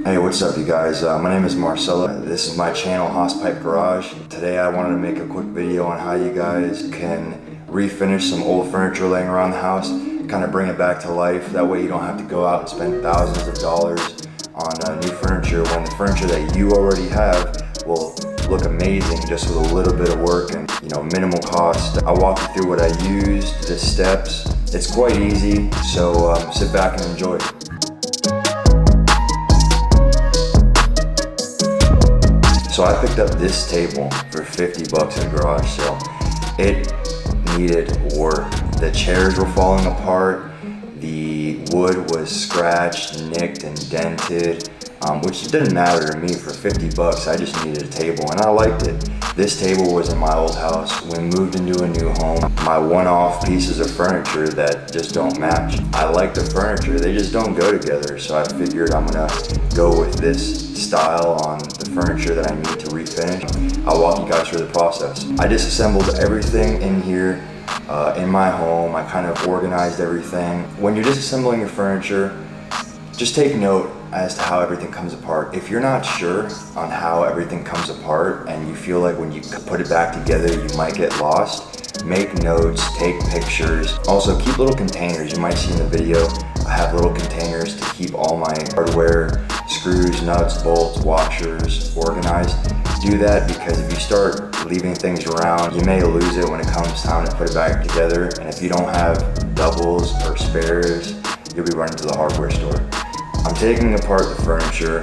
Hey, what's up you guys? My name is Marcelo. This is my channel, Hosspipe Garage. Today I wanted to make a quick video on how you guys can refinish some old furniture laying around the house, kind of bring it back to life. That way you don't have to go out and spend thousands of dollars on new furniture when the furniture that you already have will look amazing just with a little bit of work and minimal cost. I'll walk you through what I used, the steps. It's quite easy, so sit back and enjoy. So I picked up this table for 50 bucks at a garage sale. It needed work. The chairs were falling apart. The wood was scratched, nicked, and dented, which didn't matter to me. For 50 bucks, I just needed a table, and I liked it. This table was in my old house. We moved into a new home. My one-off pieces of furniture that just don't match. I like the furniture, they just don't go together, so I figured I'm gonna go with this style on the furniture that I need to refinish. I'll walk you guys through the process. I disassembled everything in here. In my home, I kind of organized everything. When you're disassembling your furniture, just take note as to how everything comes apart. If you're not sure on how everything comes apart and you feel like when you put it back together you might get lost, make notes, take pictures. Also keep little containers. You might see in the video, I have little containers to keep all my hardware, screws, nuts, bolts, washers organized. Do that because if you start leaving things around, you may lose it when it comes time to put it back together. And if you don't have doubles or spares, you'll be running to the hardware store. I'm taking apart the furniture.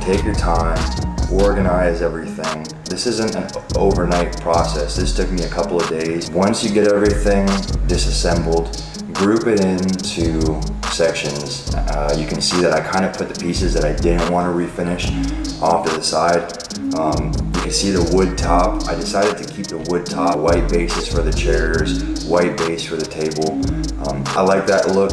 Take your time, organize everything. This isn't an overnight process. This took me a couple of days. Once you get everything disassembled, group it into sections. You can see that I kind of put the pieces that I didn't want to refinish off to the side. You can see the wood top. I decided to keep the wood top, white bases for the chairs, white base for the table. I like that look.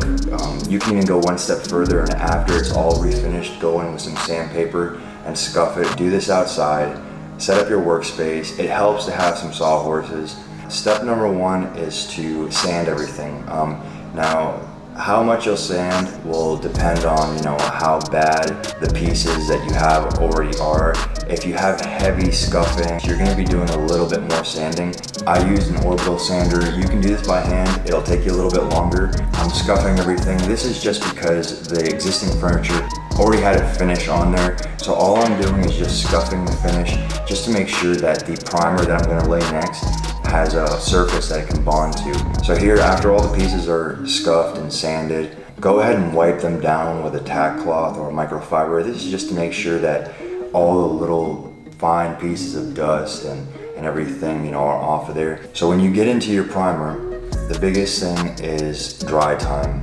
You can even go one step further, and after it's all refinished, go in with some sandpaper and scuff it. Do this outside. Set up your workspace. It helps to have some sawhorses. Step number one is to sand everything. Now, how much you'll sand will depend on how bad the pieces that you have already are. If you have heavy scuffing, you're going to be doing a little bit more sanding. I used an orbital sander. You can do this by hand. It'll take you a little bit longer. I'm scuffing everything. This is just because the existing furniture already had a finish on there. So all I'm doing is just scuffing the finish just to make sure that the primer that I'm going to lay next has a surface that it can bond to. So here, after all the pieces are scuffed and sanded, go ahead and wipe them down with a tack cloth or a microfiber. This is just to make sure that all the little fine pieces of dust and everything are off of there. So when you get into your primer, the biggest thing is dry time.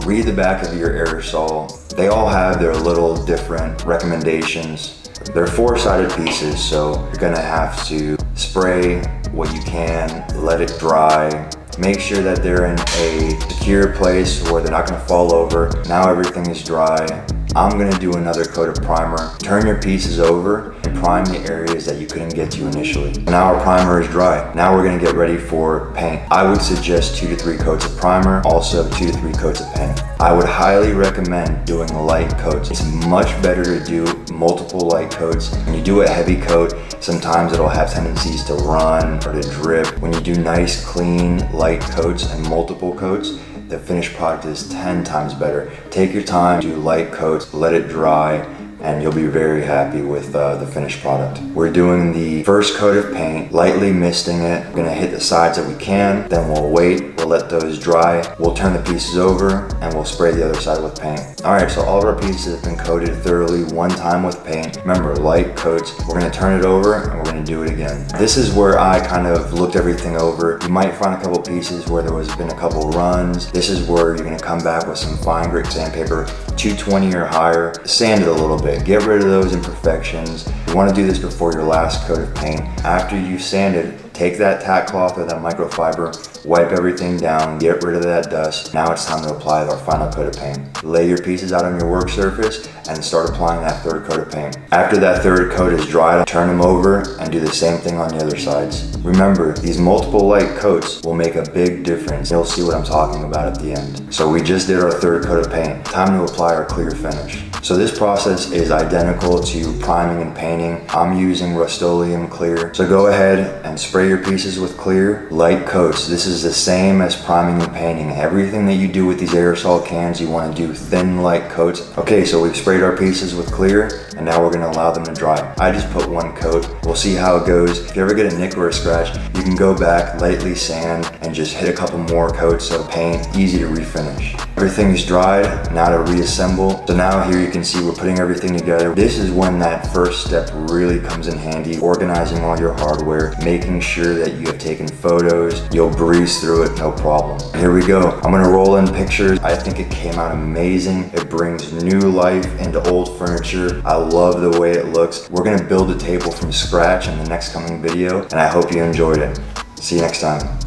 Read the back of your aerosol. They all have their little different recommendations. They're four-sided pieces, so you're gonna have to spray what you can, let it dry. Make sure that they're in a secure place where they're not gonna fall over. Now everything is dry. I'm gonna do another coat of primer. Turn your pieces over and prime the areas that you couldn't get to initially. Now our primer is dry. Now we're gonna get ready for paint. I would suggest 2 to 3 coats of primer, also 2 to 3 coats of paint. I would highly recommend doing light coats. It's much better to do multiple light coats. When you do a heavy coat, sometimes it'll have tendencies to run or to drip. When you do nice, clean, light coats and multiple coats, the finished product is 10 times better. Take your time, do light coats, let it dry, and you'll be very happy with the finished product. We're doing the first coat of paint, lightly misting it. We're gonna hit the sides that we can, then we'll wait, we'll let those dry. We'll turn the pieces over and we'll spray the other side with paint. All right, so all of our pieces have been coated thoroughly one time with paint. Remember, light coats. We're gonna turn it over and we're gonna do it again. This is where I kind of looked everything over. You might find a couple pieces where there was been a couple runs. This is where you're gonna come back with some fine grit sandpaper, 220 or higher. Sand it a little bit. Get rid of those imperfections. You want to do this before your last coat of paint. After you've sanded, Take that tack cloth or that microfiber, wipe everything down, get rid of that dust. Now it's time to apply our final coat of paint. Lay your pieces out on your work surface and start applying that third coat of paint. After that third coat is dried, turn them over and do the same thing on the other sides. Remember, these multiple light coats will make a big difference. You'll see what I'm talking about at the end. So we just did our third coat of paint. Time to apply our clear finish. So this process is identical to priming and painting. I'm using Rust-Oleum clear. So go ahead and spray your pieces with clear, light coats. This is the same as priming and painting. Everything that you do with these aerosol cans, you want to do thin, light coats. Okay, so we've sprayed our pieces with clear, and now we're gonna allow them to dry. I just put one coat. We'll see how it goes. If you ever get a nick or a scratch, you can go back, lightly sand, and just hit a couple more coats of paint. Easy to refinish. Everything is dried, now to reassemble. So now here you can see we're putting everything together. This is when that first step really comes in handy, organizing all your hardware, making sure that you have taken photos. You'll breeze through it, no problem. Here we go. I'm gonna roll in pictures. I think it came out amazing. It brings new life into old furniture. I love the way it looks. We're gonna build a table from scratch in the next coming video, and I hope you enjoyed it. See you next time.